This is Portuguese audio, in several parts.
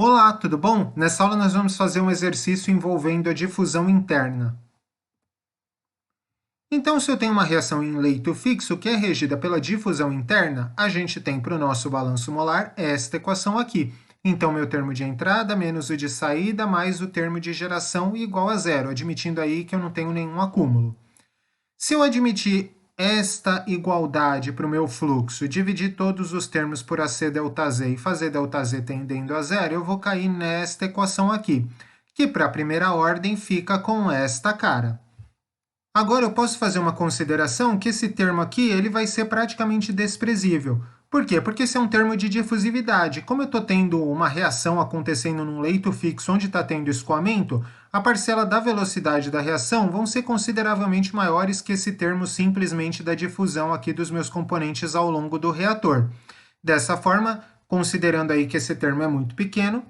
Olá, tudo bom? Nessa aula nós vamos fazer um exercício envolvendo a difusão interna. Então, se eu tenho uma reação em leito fixo que é regida pela difusão interna, a gente tem para o nosso balanço molar esta equação aqui. Então, meu termo de entrada menos o de saída mais o termo de geração igual a zero, admitindo aí que eu não tenho nenhum acúmulo. Se eu admitir esta igualdade para o meu fluxo, dividir todos os termos por AC ΔZ e fazer ΔZ tendendo a zero, eu vou cair nesta equação aqui, que para a primeira ordem fica com esta cara. Agora eu posso fazer uma consideração que esse termo aqui ele vai ser praticamente desprezível. Por quê? Porque esse é um termo de difusividade. Como eu estou tendo uma reação acontecendo num leito fixo onde está tendo escoamento, a parcela da velocidade da reação vão ser consideravelmente maiores que esse termo simplesmente da difusão aqui dos meus componentes ao longo do reator. Dessa forma, considerando aí que esse termo é muito pequeno,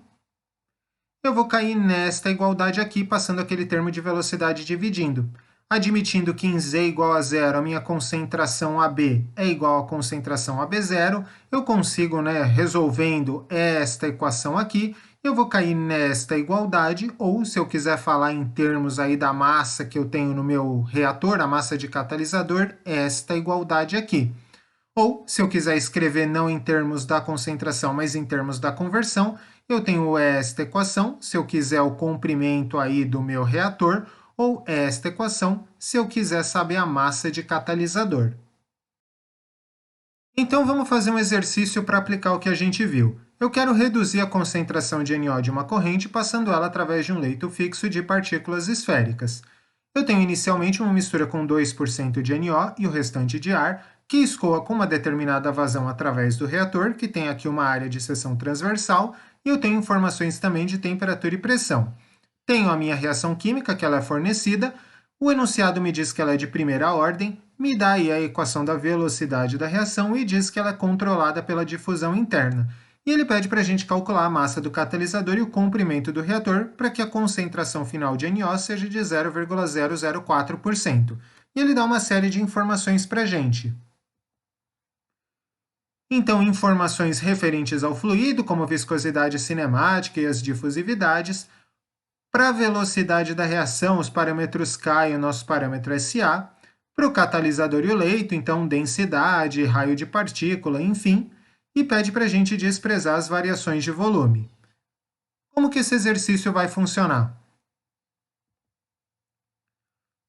eu vou cair nesta igualdade aqui, passando aquele termo de velocidade dividindo. Admitindo que em Z igual a zero, a minha concentração AB é igual à concentração AB0, eu consigo, resolvendo esta equação aqui, eu vou cair nesta igualdade, ou se eu quiser falar em termos aí da massa que eu tenho no meu reator, a massa de catalisador, esta igualdade aqui. Ou, se eu quiser escrever não em termos da concentração, mas em termos da conversão, eu tenho esta equação, se eu quiser o comprimento aí do meu reator, ou esta equação, se eu quiser saber a massa de catalisador. Então, vamos fazer um exercício para aplicar o que a gente viu. Eu quero reduzir a concentração de NO de uma corrente passando ela através de um leito fixo de partículas esféricas. Eu tenho inicialmente uma mistura com 2% de NO e o restante de ar, que escoa com uma determinada vazão através do reator, que tem aqui uma área de seção transversal, e eu tenho informações também de temperatura e pressão. Tenho a minha reação química, que ela é fornecida, o enunciado me diz que ela é de primeira ordem, me dá aí a equação da velocidade da reação e diz que ela é controlada pela difusão interna. E ele pede para a gente calcular a massa do catalisador e o comprimento do reator para que a concentração final de NO seja de 0,004%. E ele dá uma série de informações para a gente. Então, informações referentes ao fluido, como viscosidade cinemática e as difusividades. Para a velocidade da reação, os parâmetros K e o nosso parâmetro SA. Para o catalisador e o leito, então densidade, raio de partícula, enfim. E pede para a gente desprezar as variações de volume. Como que esse exercício vai funcionar?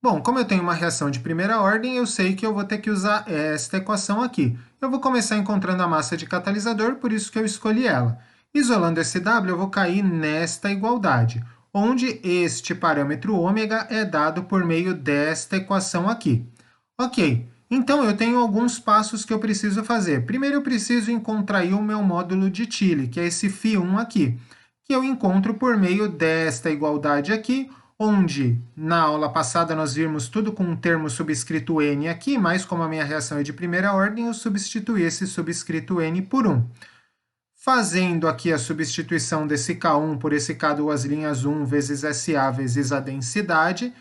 Bom, como eu tenho uma reação de primeira ordem, eu sei que eu vou ter que usar esta equação aqui. Eu vou começar encontrando a massa de catalisador, por isso que eu escolhi ela. Isolando esse W, eu vou cair nesta igualdade, onde este parâmetro ômega é dado por meio desta equação aqui. Ok, então eu tenho alguns passos que eu preciso fazer. Primeiro eu preciso encontrar o meu módulo de Tilly, que é esse φ1 aqui, que eu encontro por meio desta igualdade aqui, onde na aula passada nós vimos tudo com um termo subscrito n aqui, mas como a minha reação é de primeira ordem, eu substituí esse subscrito n por 1. Fazendo aqui a substituição desse K1 por esse K duas linhas 1 vezes SA vezes a densidade,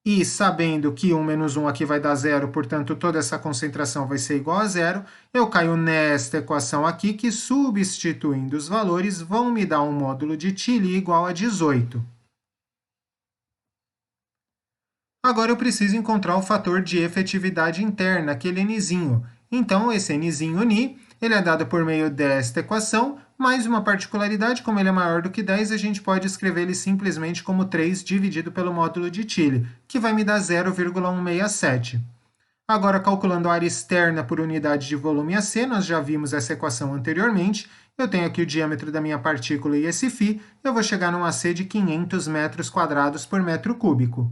e sabendo que 1 menos 1 aqui vai dar zero, portanto, toda essa concentração vai ser igual a zero, eu caio nesta equação aqui, que substituindo os valores, vão me dar um módulo de Tilly igual a 18. Agora eu preciso encontrar o fator de efetividade interna, aquele nzinho. Então, esse nzinho ni, ele é dado por meio desta equação, mais uma particularidade, como ele é maior do que 10, a gente pode escrever ele simplesmente como 3 dividido pelo módulo de Tilly, que vai me dar 0,167. Agora, calculando a área externa por unidade de volume AC, nós já vimos essa equação anteriormente. Eu tenho aqui o diâmetro da minha partícula e esse φ, eu vou chegar num AC de 500 metros quadrados por metro cúbico.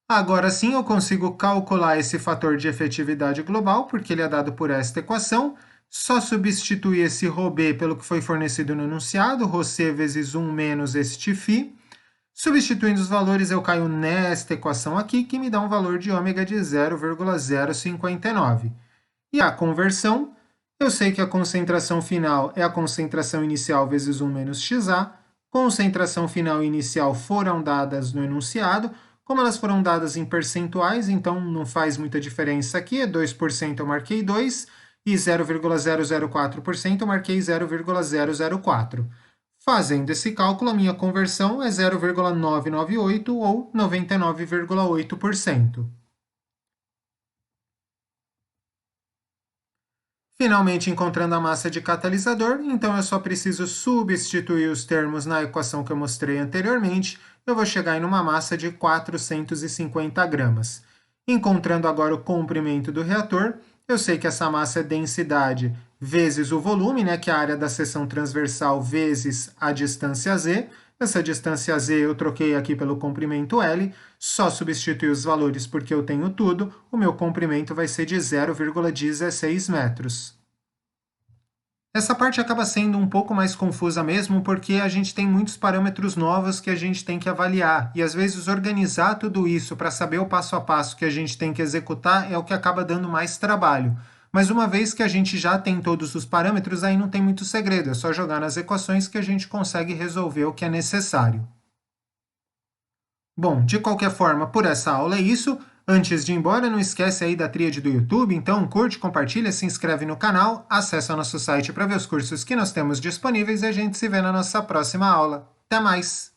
Agora sim, eu consigo calcular esse fator de efetividade global, porque ele é dado por esta equação. Só substituir esse ρB pelo que foi fornecido no enunciado, ρC vezes 1 menos este φ. Substituindo os valores, eu caio nesta equação aqui, que me dá um valor de ômega de 0,059. E a conversão, eu sei que a concentração final é a concentração inicial vezes 1 menos xa. Concentração final e inicial foram dadas no enunciado. Como elas foram dadas em percentuais, então não faz muita diferença aqui, 2% eu marquei 2, e 0,004% eu marquei 0,004. Fazendo esse cálculo, a minha conversão é 0,998 ou 99,8%. Finalmente encontrando a massa de catalisador, então eu só preciso substituir os termos na equação que eu mostrei anteriormente, eu vou chegar em uma massa de 450 gramas. Encontrando agora o comprimento do reator, eu sei que essa massa é densidade vezes o volume, né, que é a área da seção transversal vezes a distância z. Essa distância z eu troquei aqui pelo comprimento L, só substituir os valores porque eu tenho tudo, o meu comprimento vai ser de 0,16 metros. Essa parte acaba sendo um pouco mais confusa mesmo, porque a gente tem muitos parâmetros novos que a gente tem que avaliar, e às vezes organizar tudo isso para saber o passo a passo que a gente tem que executar é o que acaba dando mais trabalho. Mas uma vez que a gente já tem todos os parâmetros, aí não tem muito segredo, é só jogar nas equações que a gente consegue resolver o que é necessário. Bom, de qualquer forma, por essa aula é isso. Antes de ir embora, não esquece aí da tríade do YouTube, então curte, compartilha, se inscreve no canal, acessa nosso site para ver os cursos que nós temos disponíveis e a gente se vê na nossa próxima aula. Até mais!